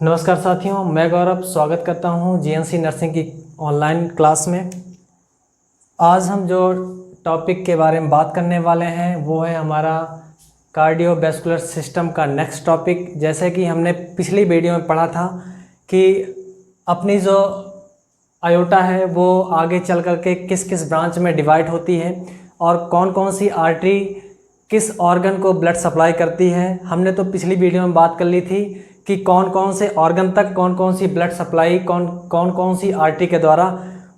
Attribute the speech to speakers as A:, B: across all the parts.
A: नमस्कार साथियों, मैं गौरव स्वागत करता हूं जीएनसी नर्सिंग की ऑनलाइन क्लास में। आज हम जो टॉपिक के बारे में बात करने वाले हैं वो है हमारा कार्डियोवैस्कुलर सिस्टम का नेक्स्ट टॉपिक। जैसे कि हमने पिछली वीडियो में पढ़ा था कि अपनी जो आयोटा है वो आगे चल कर के किस किस ब्रांच में डिवाइड होती है और कौन कौन सी आर्टरी किस ऑर्गन को ब्लड सप्लाई करती है। हमने तो पिछली वीडियो में बात कर ली थी कि कौन कौन से ऑर्गन तक कौन कौन सी ब्लड सप्लाई कौन कौन सी आर्टरी के द्वारा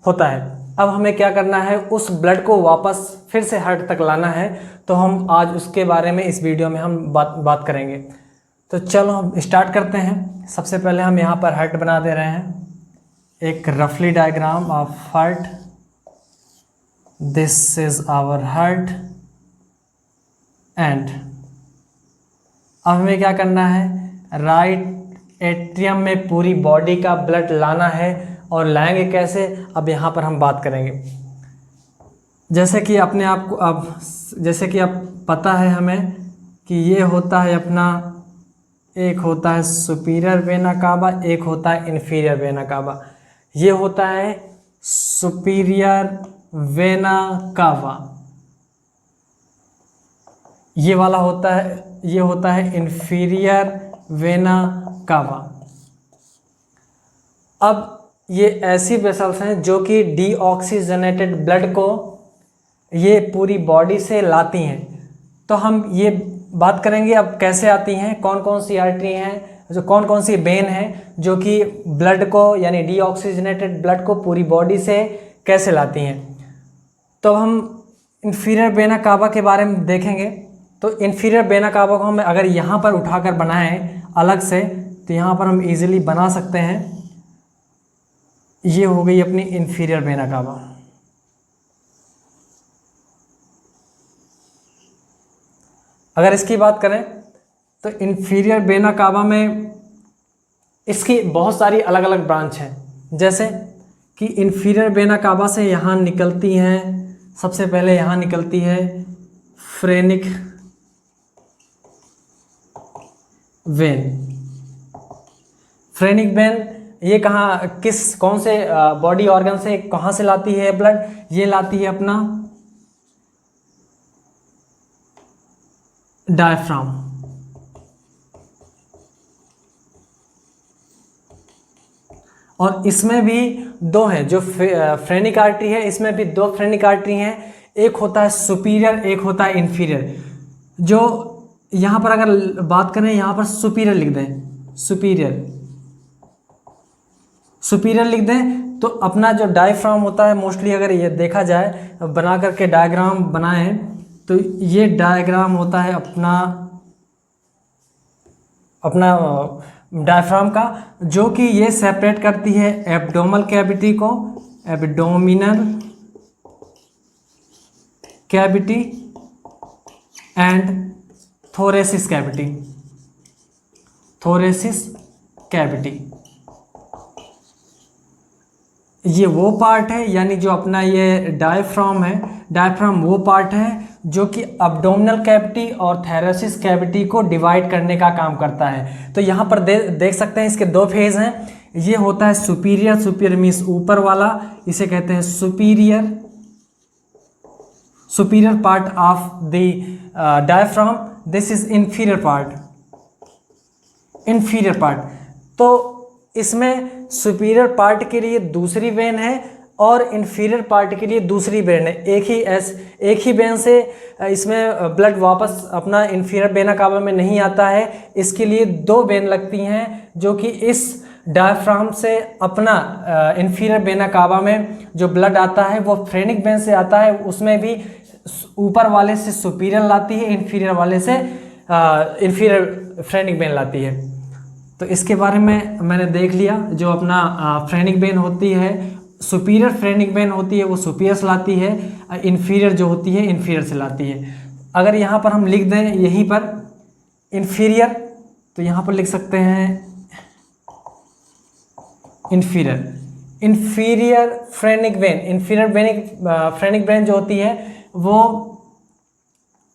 A: होता है। अब हमें क्या करना है, उस ब्लड को वापस फिर से हार्ट तक लाना है। तो हम आज उसके बारे में इस वीडियो में हम बात करेंगे। तो चलो हम स्टार्ट करते हैं। सबसे पहले हम यहाँ पर हार्ट बना दे रहे हैं, एक रफली diagram of heart. This is our heart and अब हमें क्या करना है, राइट एट्रियम में पूरी बॉडी का ब्लड लाना है। और लाएंगे कैसे, अब यहाँ पर हम बात करेंगे। जैसे कि अपने आप को जैसे कि अब पता है हमें कि ये होता है अपना, एक होता है सुपीरियर वेना कावा, एक होता है इन्फीरियर वेना कावा। ये होता है सुपीरियर वेना कावा, ये वाला होता है, ये होता है इन्फीरियर वेना कावा। अब ये ऐसी वेसल्स हैं जो कि डीऑक्सीजनेटेड ब्लड को ये पूरी बॉडी से लाती हैं। तो हम ये बात करेंगे अब कैसे आती हैं, कौन कौन सी आर्टरी हैं, जो कौन कौन सी वेन हैं जो कि ब्लड को यानी डीऑक्सीजनेटेड ब्लड को पूरी बॉडी से कैसे लाती हैं। तो हम इन्फीरियर वेना कावा के बारे में देखेंगे। तो इन्फीरियर वेना कावा को हम अगर यहाँ पर उठाकर बनाएं अलग से, तो यहाँ पर हम इजीली बना सकते हैं। ये हो गई अपनी इन्फीरियर वेना कावा। अगर इसकी बात करें तो इन्फीरियर वेना कावा में इसकी बहुत सारी अलग अलग ब्रांच हैं। जैसे कि इन्फीरियर वेना कावा से यहाँ निकलती हैं, सबसे पहले यहाँ निकलती है फ्रेनिक वेन। फ्रेनिक वेन ये कौन से बॉडी ऑर्गन से कहाँ से लाती है ब्लड, ये लाती है अपना डायफ्राम। और इसमें भी दो हैं, जो फ्रेनिक आर्टरी है इसमें भी दो फ्रेनिक आर्टरी हैं, एक होता है सुपीरियर, एक होता है इन्फीरियर। जो यहाँ पर अगर बात करें, यहाँ पर सुपीरियर लिख दें, सुपीरियर लिख दें, तो अपना जो डायफ्राम होता है, मोस्टली अगर ये देखा जाए बना करके डायग्राम बनाएं तो ये डायग्राम होता है अपना डायफ्राम का, जो कि ये सेपरेट करती है एब्डोमिनल कैविटी को, abdominal cavity and thoracic cavity. ये वो पार्ट है, यानी जो अपना ये डायफ्राम है, डायफ्राम वो पार्ट है जो कि एब्डोमिनल कैविटी और थोरेसिस कैविटी को डिवाइड करने का काम करता है। तो यहाँ पर देख सकते हैं इसके दो फेज हैं। ये होता है सुपीरियर मीन्स ऊपर वाला, इसे कहते हैं superior part of the diaphragm. This is inferior part. तो इसमें सुपीरियर पार्ट के लिए दूसरी वेन है और इन्फीरियर पार्ट के लिए दूसरी वेन है। एक ही वेन से इसमें ब्लड वापस अपना इन्फीरियर वेना कावा में नहीं आता है। इसके लिए दो वेन लगती हैं जो कि इस डायफ्राम से अपना इन्फीरियर वेना कावा में जो ब्लड आता है वो फ्रेनिक वेन से आता है। उसमें भी ऊपर वाले से सुपीरियर लाती है, इन्फीरियर वाले से इन्फीरियर फ्रेनिक वेन लाती है। तो इसके बारे में मैंने देख लिया। जो अपना फ्रेनिक वेन होती है, सुपीरियर फ्रेनिक वेन होती है वो सुपीरियर से लाती है, इन्फीरियर जो होती है इन्फीरियर से लाती है। अगर यहाँ पर हम लिख दें यहीं पर इन्फीरियर, तो यहाँ पर लिख सकते हैं इन्फीरियर फ्रेनिक वेन जो होती है वो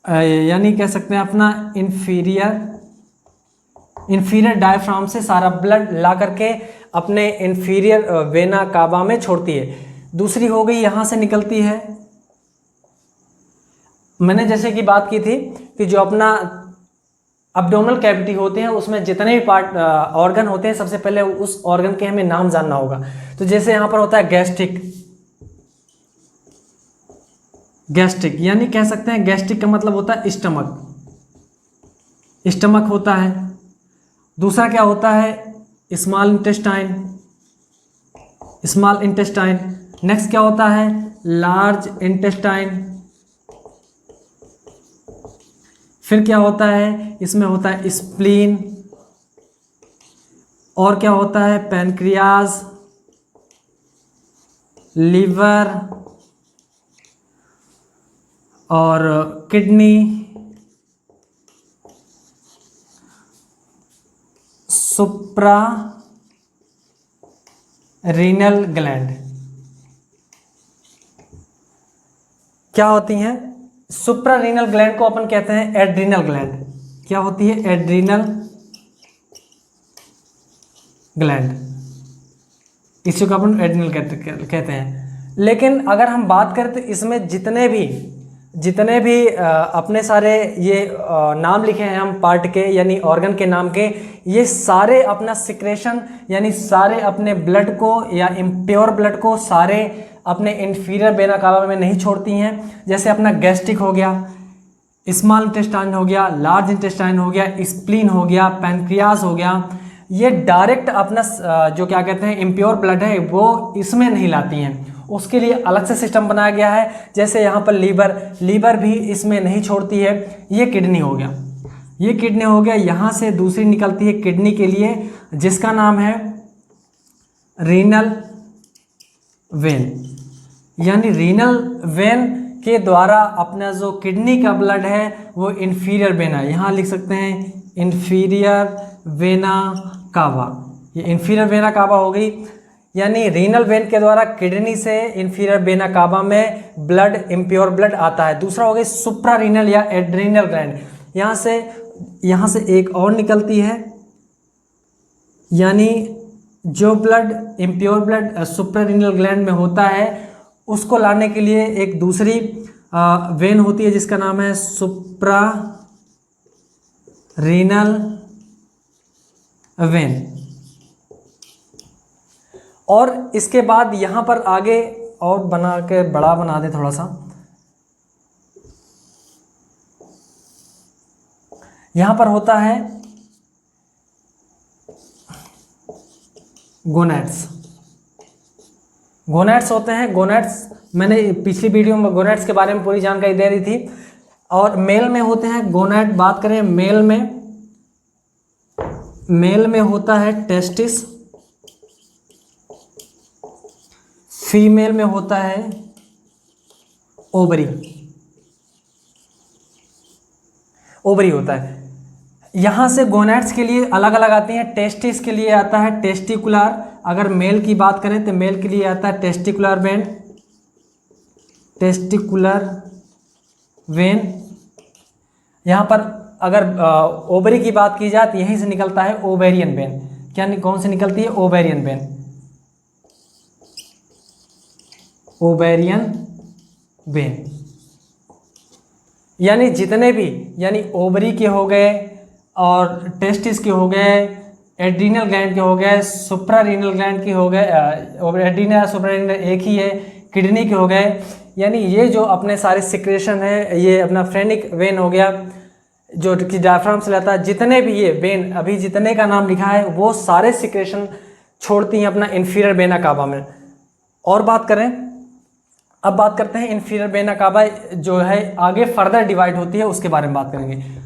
A: यानी कह सकते हैं अपना इन्फीरियर इन्फीरियर डायफ्राम से सारा ब्लड ला करके अपने इन्फीरियर वेना कावा में छोड़ती है। दूसरी हो गई यहाँ से निकलती है, मैंने जैसे कि बात की थी कि जो अपना अब्डोमिनल कैविटी होते हैं उसमें जितने भी पार्ट ऑर्गन होते हैं, सबसे पहले उस ऑर्गन के हमें नाम जानना होगा। तो जैसे यहाँ पर होता है गैस्ट्रिक, गैस्ट्रिक यानी कह सकते हैं गैस्ट्रिक का मतलब होता है स्टमक, स्टमक होता है। दूसरा क्या होता है small intestine, small intestine. Next क्या होता है लार्ज इंटेस्टाइन। फिर क्या होता है इसमें होता है स्प्लीन, और क्या होता है पैनक्रियाज, लीवर और किडनी, सुप्रा रीनल ग्लैंड। क्या होती हैं सुप्रा रीनल ग्लैंड को अपन कहते हैं एड्रीनल ग्लैंड। क्या होती है एड्रीनल ग्लैंड, इसी को अपन एड्रीनल कहते हैं। लेकिन अगर हम बात करें तो इसमें जितने भी अपने सारे ये नाम लिखे हैं हम पार्ट के यानी ऑर्गन के नाम के, ये सारे अपना सिक्रेशन यानी सारे अपने ब्लड को या इम्प्योर ब्लड को सारे अपने इन्फीरियर वेना कावा में नहीं छोड़ती हैं। जैसे अपना गैस्ट्रिक हो गया, स्मॉल इंटेस्टाइन हो गया, लार्ज इंटेस्टाइन हो गया, स्प्लीन हो गया, पैनक्रियाज हो गया, ये डायरेक्ट अपना जो क्या कहते हैं इम्प्योर ब्लड है वो इसमें नहीं लाती हैं, उसके लिए अलग से सिस्टम बनाया गया है। जैसे यहाँ पर लीवर भी इसमें नहीं छोड़ती है। ये किडनी हो गया, ये किडनी हो गया, यहाँ से दूसरी निकलती है किडनी के लिए जिसका नाम है रीनल वेन, यानी रीनल वेन के द्वारा अपना जो किडनी का ब्लड है वो इन्फीरियर वेना, यहाँ लिख सकते हैं इन्फीरियर वेना कावा, ये इन्फीरियर वेना कावा हो गई। यानी रीनल वेन के द्वारा किडनी से इन्फीरियर वेना कावा में ब्लड इम्प्योर ब्लड आता है। दूसरा हो गया सुप्रा रीनल या एड्रीनल ग्लैंड, यहाँ से एक और निकलती है, यानी जो blood impure blood supra renal gland में होता है उसको लाने के लिए एक दूसरी वेन होती है जिसका नाम है सुप्रा रीनल वेन। और इसके बाद यहाँ पर आगे और बना के बड़ा बना दे थोड़ा सा, यहाँ पर होता है गोनैड्स, गोनैड्स होते हैं। गोनैड्स मैंने पिछली वीडियो में गोनैड्स के बारे में पूरी जानकारी दे दी थी। और मेल में होते हैं गोनैड, बात करें मेल में होता है टेस्टिस, फीमेल में होता है ओवरी होता है। यहाँ से गोनैड्स के लिए अलग अलग आती हैं। टेस्टिस के लिए आता है टेस्टिकुलर, अगर मेल की बात करें तो मेल के लिए आता है टेस्टिकुलर वेन। यहाँ पर अगर ओवरी की बात की जाए तो यहीं से निकलता है ओवेरियन वेन। क्या कौन से निकलती है ओवेरियन वेन। यानी जितने भी यानी ओवरी के हो गए और टेस्टिस के हो गए, एड्रीनल ग्लैंड के हो गए, सुप्रारीनल ग्लैंड के हो गए, एड्रीनल सुप्रारीनल एक ही है, किडनी के हो गए। यानी ये जो अपने सारे सिक्रेशन है, ये अपना फ्रेनिक वेन हो गया जो कि डायफ्राम से लाता है, जितने भी ये वेन अभी जितने का नाम लिखा है वो सारे सिक्रेशन छोड़ती हैं अपना इन्फीरियर वेना कावा में। और अब बात करते हैं इन्फीरियर वेना कावा जो है आगे फर्दर डिवाइड होती है, उसके बारे में बात करेंगे।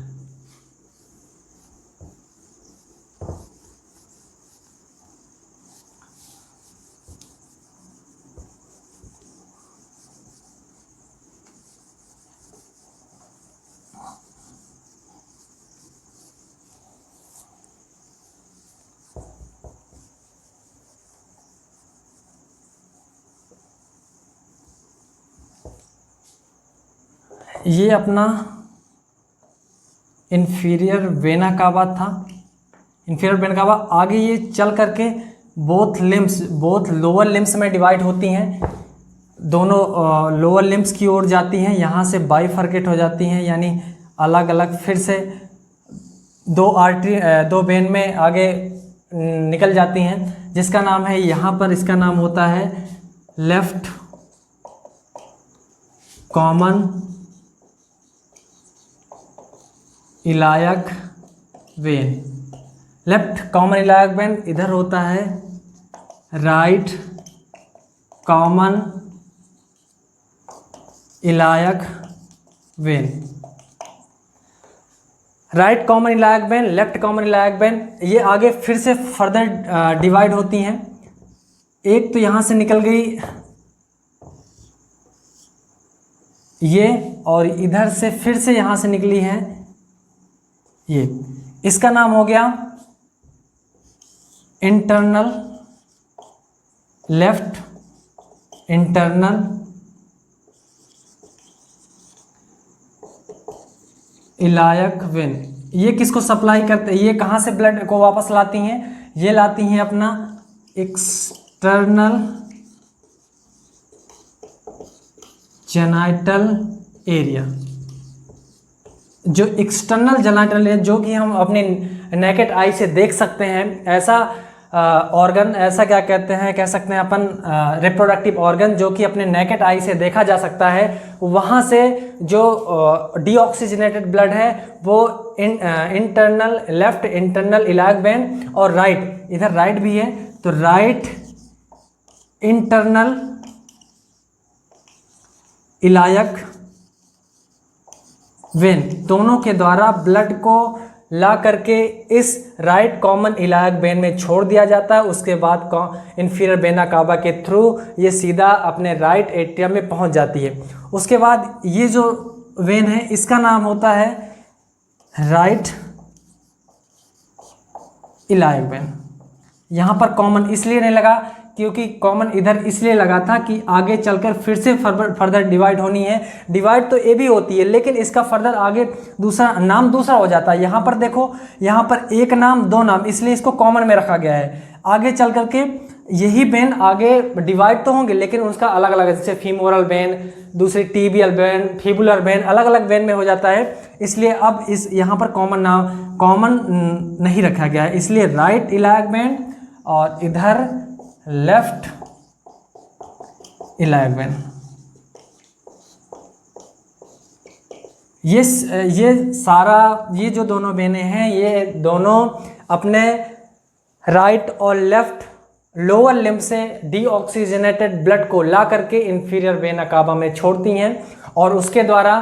A: ये अपना इन्फीरियर वेना कावा था, इंफीरियर वेना कावा। आगे ये चल करके बोथ लोअर लिम्स में डिवाइड होती हैं, दोनों लोअर लिम्स की ओर जाती हैं, यहाँ से बाइफर्केट हो जाती हैं, यानी अलग अलग फिर से दो वेन में आगे निकल जाती हैं, जिसका नाम है यहाँ पर, इसका नाम होता है left common iliac vein. Left common iliac vein इधर होता है right common iliac vein. Right common iliac vein, left common iliac vein, ये आगे फिर से फर्दर डिवाइड होती हैं। एक तो यहाँ से निकल गई ये, और इधर से फिर से यहाँ से निकली है ये, इसका नाम हो गया इंटरनल लेफ्ट इंटरनल इलायक वेन। ये किसको सप्लाई करते हैं, ये कहाँ से ब्लड को वापस लाती हैं, ये लाती हैं अपना एक्सटर्नल जेनाइटल एरिया। जो एक्सटर्नल जेनाइटल एरिया, जो कि हम अपने नेकेड आई से देख सकते हैं, ऐसा ऑर्गन, ऐसा क्या कहते हैं, कह सकते हैं अपन रिप्रोडक्टिव ऑर्गन, जो कि अपने नेकेड आई से देखा जा सकता है। वहाँ से जो डीऑक्सीजनेटेड ब्लड है वो इंटरनल लेफ्ट इंटरनल इलायक वेन, और राइट, इधर राइट भी है तो राइट इंटरनल इलायक वेन, दोनों के द्वारा ब्लड को ला करके इस राइट कॉमन इलायक वेन में छोड़ दिया जाता है। उसके बाद इंफीरियर वेना कावा के थ्रू ये सीधा अपने राइट एट्रियम में पहुंच जाती है। उसके बाद ये जो वेन है इसका नाम होता है राइट इलायक वेन। यहाँ पर कॉमन इसलिए नहीं लगा क्योंकि कॉमन इधर इसलिए लगा था कि आगे चलकर फिर से फर्दर डिवाइड होनी है। डिवाइड तो ये भी होती है, लेकिन इसका फर्दर आगे दूसरा नाम दूसरा हो जाता है। यहाँ पर देखो, यहाँ पर एक नाम दो नाम, इसलिए इसको कॉमन में रखा गया है। आगे चल करके यही वेन आगे डिवाइड तो होंगे, लेकिन उसका अलग अलग, जैसे फीमोरल वेन, दूसरी टीबियल वेन, फिबुलर वेन, अलग अलग वेन में हो जाता है। इसलिए अब इस यहाँ पर कॉमन नहीं रखा गया है, इसलिए राइट इलायक वेन और इधर लेफ्ट इलायक वेन। ये सारा, ये जो दोनों वेनें हैं, ये दोनों अपने राइट और लेफ्ट लोअर लिम्ब से डीऑक्सीजनेटेड ब्लड को ला करके इंफीरियर वेना कावा में छोड़ती हैं, और उसके द्वारा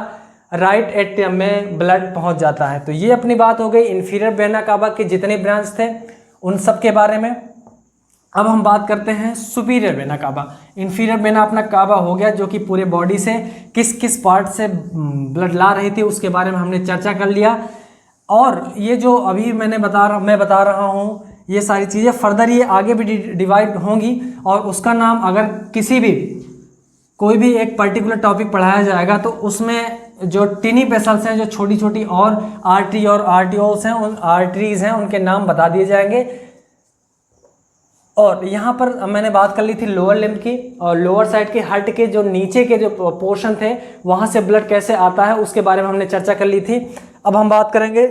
A: राइट एट्रियम में ब्लड पहुंच जाता है। तो ये अपनी बात हो गई इंफीरियर वेना कावा के जितने ब्रांच थे उन सब के बारे में। अब हम बात करते हैं superior vena cava. Inferior vena अपना कावा हो गया, जो कि पूरे बॉडी से किस किस पार्ट से ब्लड ला रही थी उसके बारे में हमने चर्चा कर लिया। और ये जो अभी मैं बता रहा हूँ, ये सारी चीज़ें फर्दर ये आगे भी डिवाइड होंगी, और उसका नाम अगर कोई भी एक पर्टिकुलर टॉपिक पढ़ाया जाएगा तो उसमें जो टिनी वेसल्स हैं, जो छोटी छोटी और आर्टरी और आर्टियोल्स हैं, उन आर्टरीज हैं, उनके नाम बता दिए जाएंगे। और यहाँ पर मैंने बात कर ली थी लोअर लिम्ब की, और लोअर साइड के हार्ट के जो नीचे के जो पोर्शन थे वहाँ से ब्लड कैसे आता है उसके बारे में हमने चर्चा कर ली थी। अब हम बात करेंगे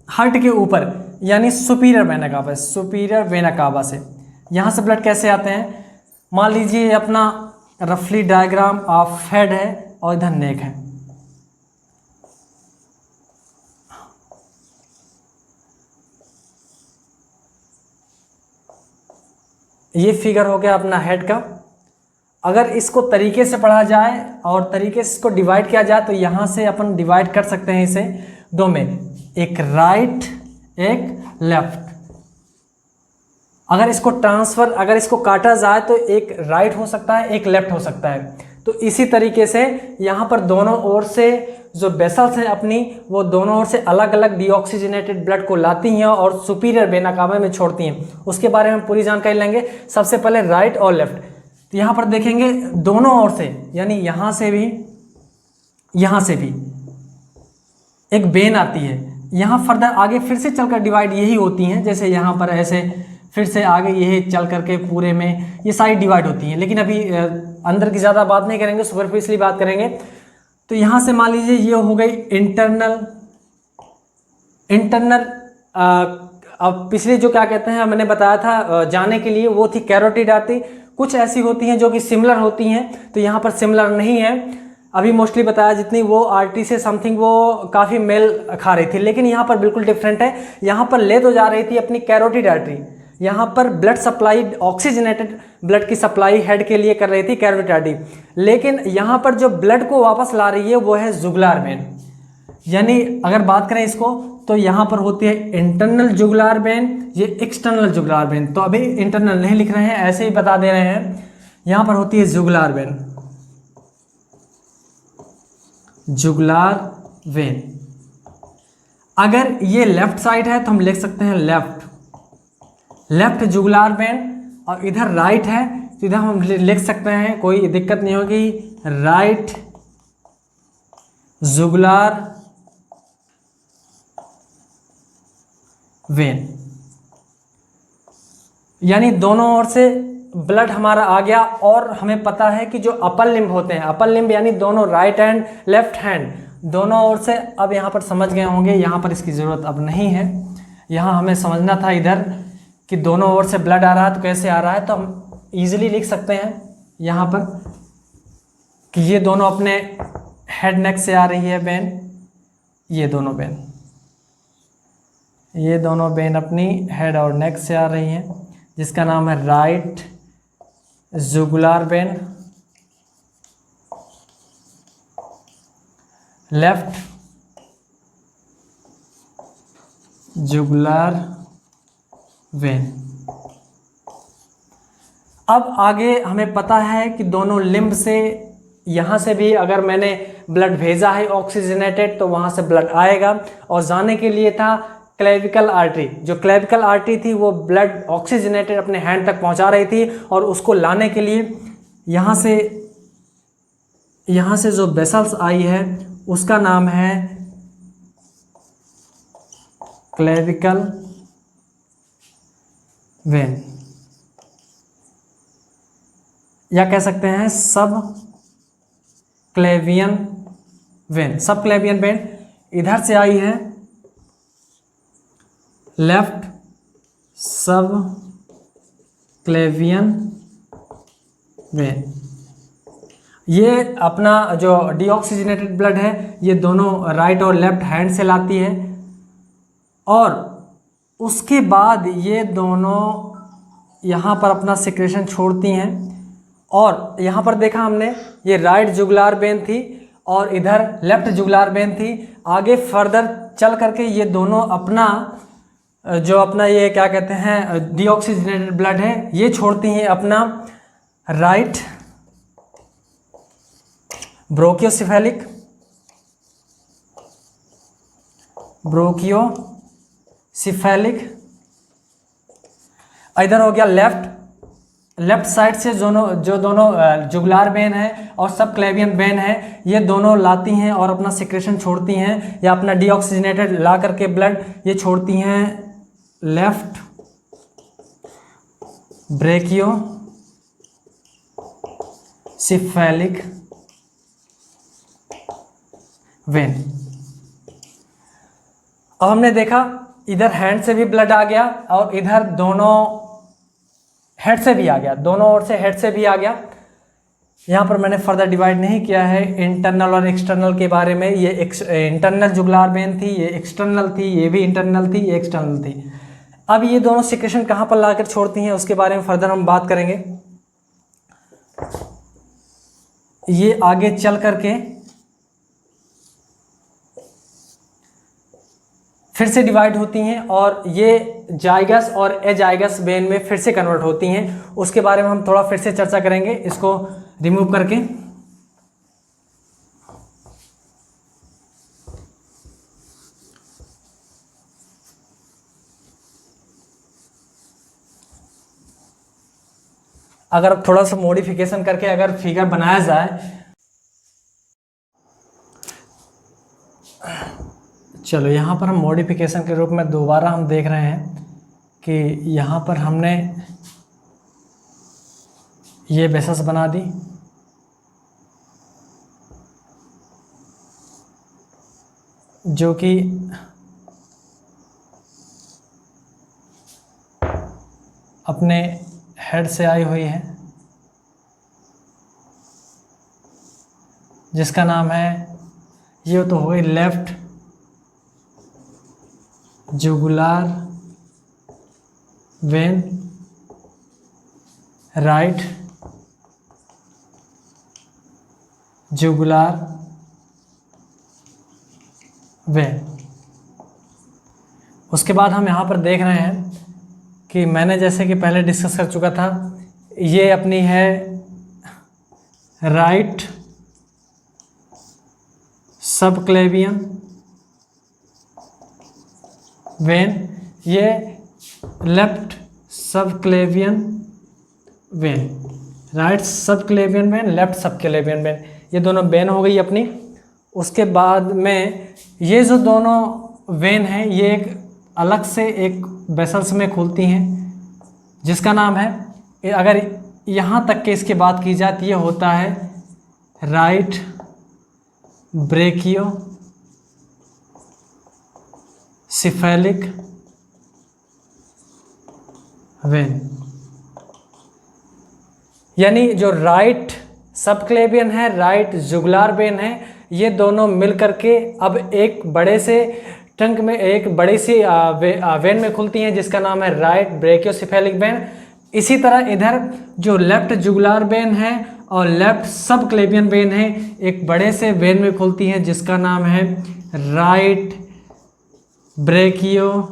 A: हार्ट के ऊपर, यानी superior vena cava. Superior vena cava से यहाँ से ब्लड कैसे आते हैं, मान लीजिए अपना रफली डायग्राम ऑफ हेड है और इधर नेक है। ये फिगर हो गया अपना हेड का। अगर इसको तरीके से पढ़ा जाए और तरीके से इसको डिवाइड किया जाए तो यहाँ से अपन डिवाइड कर सकते हैं इसे दो में, एक राइट एक लेफ्ट। अगर इसको काटा जाए तो एक राइट हो सकता है, एक लेफ्ट हो सकता है। तो इसी तरीके से यहाँ पर दोनों ओर से जो वेसल्स हैं अपनी, वो दोनों ओर से अलग अलग डीऑक्सीजनेटेड ब्लड को लाती हैं और सुपीरियर वेना कावा में छोड़ती हैं। उसके बारे में पूरी जानकारी लेंगे। सबसे पहले राइट और लेफ्ट, तो यहाँ पर देखेंगे दोनों ओर से, यानी यहाँ से भी एक वेन आती है। यहाँ फर्दर आगे फिर से चलकर डिवाइड यही होती हैं, जैसे यहाँ पर ऐसे फिर से आगे यही चल करके पूरे में ये सारी डिवाइड होती हैं। लेकिन अभी अंदर की ज़्यादा बात नहीं करेंगे, सुपरफिशियली बात करेंगे। तो यहाँ से मान लीजिए ये हो गई इंटरनल। अब पिछले जो क्या कहते हैं मैंने बताया था जाने के लिए, वो थी कैरोटिड आर्टरी। कुछ ऐसी होती हैं जो कि सिमिलर होती हैं, तो यहाँ पर सिमिलर नहीं है। अभी मोस्टली बताया जितनी वो आर्टरी से समथिंग वो काफ़ी मेल खा रही थी, लेकिन यहाँ पर बिल्कुल डिफरेंट है। यहाँ पर ले तो जा रही थी अपनी कैरोटिड आर्टरी, यहाँ पर ब्लड सप्लाई, ऑक्सीजनेटेड ब्लड की सप्लाई हेड के लिए कर रही थी कैरोटिड आर्टरी, लेकिन यहाँ पर जो ब्लड को वापस ला रही है वो है जुगुलार वेन। यानी अगर बात करें इसको तो यहाँ पर होती है इंटरनल जुगुलार वेन, ये एक्सटर्नल जुगुलार वेन। तो अभी इंटरनल नहीं लिख रहे हैं, ऐसे ही बता दे रहे हैं। यहाँ पर होती है जुगुलार वेन, जुगुलार वेन। अगर ये लेफ्ट साइड है तो हम लिख सकते हैं लेफ्ट जुगुलार वेन, और इधर राइट है तो इधर हम लिख सकते हैं, कोई दिक्कत नहीं होगी, राइट जुगुलार वेन। यानी दोनों ओर से ब्लड हमारा आ गया, और हमें पता है कि जो अपर लिम्ब होते हैं, अपर लिम्ब यानी दोनों राइट हैंड लेफ्ट हैंड दोनों ओर से, अब यहाँ पर समझ गए होंगे, यहाँ पर इसकी ज़रूरत अब नहीं है। यहाँ हमें समझना था इधर कि दोनों ओर से ब्लड आ रहा है तो कैसे आ रहा है, तो हम ईजिली लिख सकते हैं यहाँ पर कि ये दोनों अपने हेड नेक से आ रही है वेन, ये दोनों वेन अपनी हेड और नेक से आ रही हैं, जिसका नाम है राइट जुगुलार वेन, लेफ्ट जुगुलार वेन। अब आगे हमें पता है कि दोनों लिम्ब से, यहाँ से भी अगर मैंने ब्लड भेजा है ऑक्सीजनेटेड तो वहाँ से ब्लड आएगा, और जाने के लिए था क्लेविकल आर्टरी। जो क्लेविकल आर्टरी थी वो ब्लड ऑक्सीजनेटेड अपने हैंड तक पहुँचा रही थी, और उसको लाने के लिए यहाँ से जो वेसल्स आई है उसका नाम है क्लेविकल वेन, या कह सकते हैं सब क्लेवियन वेन। सब क्लेवियन वेन इधर से आई है, लेफ्ट सब क्लेवियन वेन। ये अपना जो डीऑक्सीजनेटेड ब्लड है ये दोनों राइट और लेफ्ट हैंड से लाती है, और उसके बाद ये दोनों यहाँ पर अपना सिक्रेशन छोड़ती हैं। और यहाँ पर देखा हमने ये राइट जुगुलार वेन थी और इधर लेफ्ट जुगुलार वेन थी। आगे फर्दर चल करके ये दोनों अपना जो अपना ये क्या कहते हैं डीऑक्सीजनेटेड ब्लड है ये छोड़ती हैं अपना राइट ब्रोंकियोसेफेलिक इधर हो गया लेफ्ट साइड से जो दोनों जुगुलार वेन है और सब क्लेवियन वेन है ये दोनों लाती हैं और अपना सिक्रेशन छोड़ती हैं, या अपना डीऑक्सीजनेटेड ला करके ब्लड ये छोड़ती हैं लेफ्ट ब्रेकियोसेफेलिक वेन। अब हमने देखा इधर हैंड से भी ब्लड आ गया और इधर दोनों हेड से भी आ गया, दोनों ओर से हेड से भी आ गया। यहाँ पर मैंने फर्दर डिवाइड नहीं किया है इंटरनल और एक्सटर्नल के बारे में। ये इंटरनल जुगुलार वेन थी, ये एक्सटर्नल थी, ये भी इंटरनल थी, ये एक्सटर्नल थी। अब ये दोनों सिक्रेशन कहाँ पर लाकर छोड़ती हैं उसके बारे में फर्दर हम बात करेंगे। ये आगे चल करके फिर से डिवाइड होती हैं और ये जाइगस और एजाइगस वेन में फिर से कन्वर्ट होती हैं। उसके बारे में हम थोड़ा फिर से चर्चा करेंगे इसको रिमूव करके। अगर थोड़ा सा मॉडिफिकेशन करके अगर फिगर बनाया जाए, चलो यहाँ पर हम मॉडिफिकेशन के रूप में दोबारा हम देख रहे हैं कि यहाँ पर हमने ये वेसल्स बना दी, जो कि अपने हेड से आई हुई है, जिसका नाम है, ये तो हो गई लेफ्ट जुगुलार वेन, राइट जुगुलार वेन। उसके बाद हम यहाँ पर देख रहे हैं कि मैंने जैसे कि पहले डिस्कस कर चुका था, ये अपनी है राइट सबक्लेवियन वेन, ये left subclavian vein, right subclavian vein, left subclavian vein, ये दोनों वेन हो गई अपनी। उसके बाद में ये जो दोनों वेन हैं ये एक अलग से एक वेसल्स में खुलती हैं, जिसका नाम है, अगर यहाँ तक के इसकी बात की जाती है, होता है राइट ब्रेकियो सिफेलिक वेन। यानी जो राइट सबक्लेवियन है, राइट जुगुलार वेन है, ये दोनों मिलकर के अब एक बड़े से ट्रंक में, एक बड़ी सी वेन में खुलती हैं, जिसका नाम है राइट ब्रेकियोसेफेलिक वेन। इसी तरह इधर जो लेफ्ट जुगुलार वेन है और लेफ्ट सबक्लेवियन वेन है, एक बड़े से वेन में खुलती हैं, जिसका नाम है राइट ब्रेकियोसेफेलिक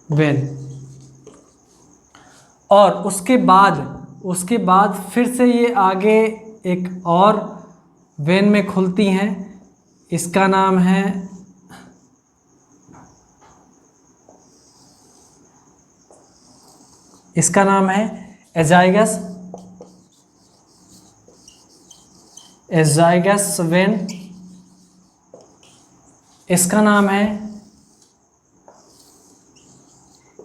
A: वेन। और उसके बाद फिर से ये आगे एक और वेन में खुलती हैं, इसका नाम है एजाइगस वेन। इसका नाम है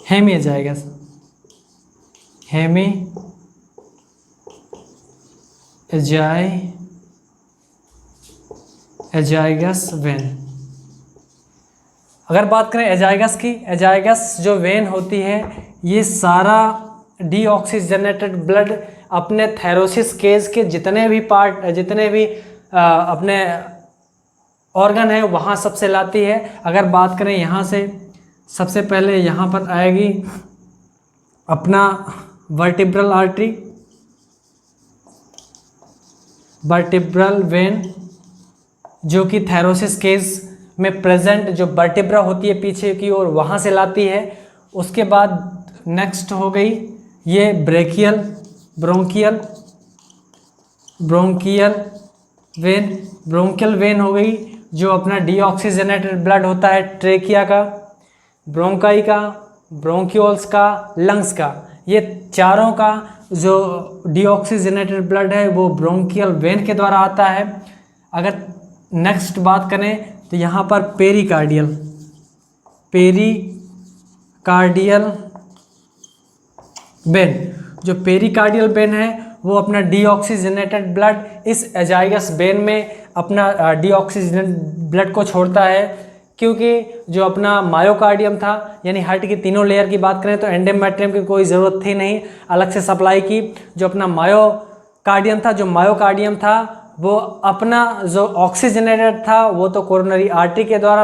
A: हेमीएजाइगस एजाइगस वेन। अगर बात करें एजाइगस की, एजाइगस जो वेन होती है, ये सारा डीऑक्सीजनेटेड ब्लड अपने थैरोसिस केज के जितने भी अपने ऑर्गन है वहाँ सबसे लाती है। अगर बात करें यहाँ से, सबसे पहले यहाँ पर आएगी अपना वर्टिब्रल आर्टरी, वर्टिब्रल वेन, जो कि थैरोसिस केज में प्रेजेंट जो वर्टिब्रा होती है पीछे की ओर, वहाँ से लाती है। उसके बाद नेक्स्ट हो गई ये ब्रोंकियल वेन हो गई, जो अपना डीऑक्सीजनेटेड ब्लड होता है ट्रेकिया का, ब्रोंकाई का, ब्रोंक्यूल्स का, लंग्स का, ये चारों का जो डीऑक्सीजनेटेड ब्लड है वो ब्रोंकियल वेन के द्वारा आता है। अगर नेक्स्ट बात करें तो यहाँ पर पेरिकार्डियल वेन, जो पेरिकार्डियल वेन है वो अपना डीऑक्सीजनेटेड ब्लड इस एजाइगस वेन में अपना डीऑक्सीजनेटेड ब्लड को छोड़ता है, क्योंकि जो अपना मायोकार्डियम था, यानी हार्ट की तीनों लेयर की बात करें तो एंडोमेट्रियम की कोई ज़रूरत थी नहीं अलग से सप्लाई की। जो अपना मायोकार्डियम था वो अपना जो ऑक्सीजनेटेड था वो तो कोरोनरी आर्टरी के द्वारा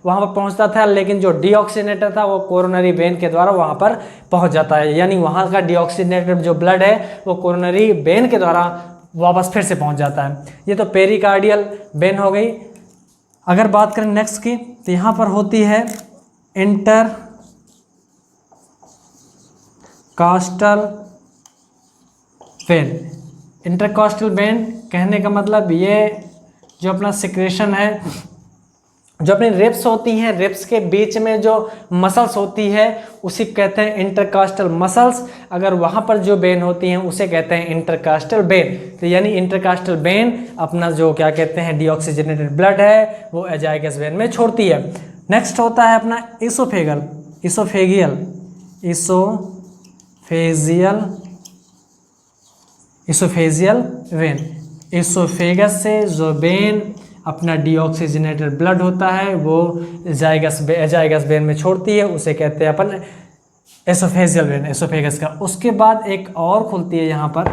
A: वहाँ पर पहुँचता था, लेकिन जो डीऑक्सीजनेटेड था वो कोरोनरी वेन के द्वारा वहाँ पर पहुँच जाता है। यानी वहाँ का डीऑक्सीजनेटेड जो ब्लड है वो कोरोनरी वेन के द्वारा वापस फिर से पहुँच जाता है। ये तो पेरिकार्डियल वेन हो गई। अगर बात करें नेक्स्ट की तो यहाँ पर होती है इंटरकॉस्टल वेन। इंटरकॉस्टल वेन कहने का मतलब ये जो अपना सिक्रेशन है जो अपनी रिब्स होती हैं, रिब्स के बीच में जो मसल्स होती है उसी कहते हैं इंटरकास्टल मसल्स। अगर वहाँ पर जो वेन होती हैं उसे कहते हैं इंटरकास्टल वेन। तो यानी इंटरकास्टल वेन अपना जो क्या कहते हैं डीऑक्सीजनेटेड ब्लड है वो एजाइगस वेन में छोड़ती है। नेक्स्ट होता है अपना इसोफेजियल वेन। इसोफेगस से जो वेन अपना डीऑक्सीजनेटेड ब्लड होता है वो एजाइगस वेन में छोड़ती है, उसे कहते हैं अपन एसोफेजियल वेन, एसोफेगस का। उसके बाद एक और खुलती है यहाँ पर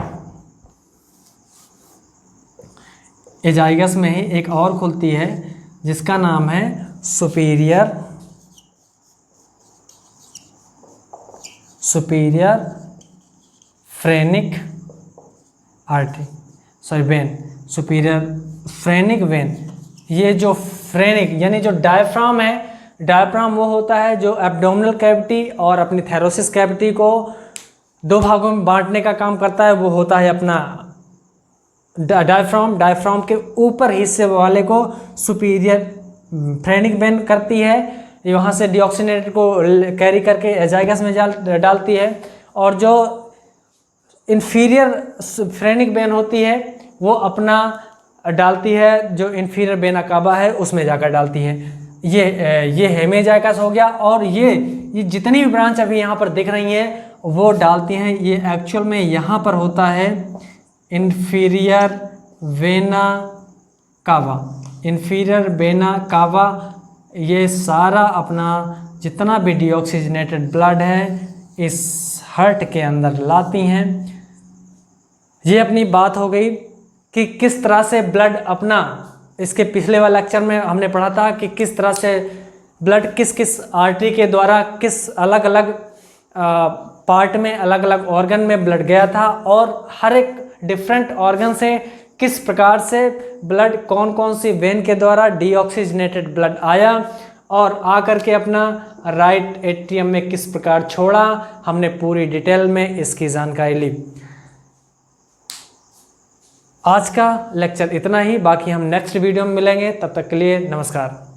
A: एजाइगस में ही एक और खुलती है जिसका नाम है superior phrenic artery, when, superior phrenic when. ये जो फ्रेनिक यानी जो डायफ्राम है, डायफ्राम वो होता है जो एब्डोमिनल कैविटी और अपनी थैरोसिस कैविटी को दो भागों में बांटने का काम करता है। वो होता है अपना डायफ्राम। डायफ्राम के ऊपर हिस्से वाले को सुपीरियर फ्रेनिक वेन करती है, ये वहाँ से डीऑक्सीजनेटेड को कैरी करके एजाइगस में डालती है। और जो इन्फीरियर फ्रेनिक वेन होती है वो अपना डालती है जो इन्फीरियर वेना कावा है उसमें जाकर डालती है। ये हेमिजाइगस हो गया। और ये जितनी भी ब्रांच अभी यहाँ पर दिख रही हैं वो डालती हैं, ये एक्चुअल में यहाँ पर होता है inferior vena cava. Inferior vena cava ये सारा अपना जितना भी डीऑक्सीजनेटेड ब्लड है इस हार्ट के अंदर लाती हैं। ये अपनी बात हो गई कि किस तरह से ब्लड अपना, इसके पिछले वाले लेक्चर में हमने पढ़ा था कि किस तरह से ब्लड किस किस आर्टरी के द्वारा किस अलग अलग पार्ट में, अलग अलग ऑर्गन में ब्लड गया था, और हर एक डिफरेंट ऑर्गन से किस प्रकार से ब्लड कौन कौन सी वेन के द्वारा डीऑक्सीजनेटेड ब्लड आया और आकर के अपना राइट एट्रियम में किस प्रकार छोड़ा। हमने पूरी डिटेल में इसकी जानकारी ली। आज का लेक्चर इतना ही, बाकी हम नेक्स्ट वीडियो में मिलेंगे। तब तक के लिए नमस्कार।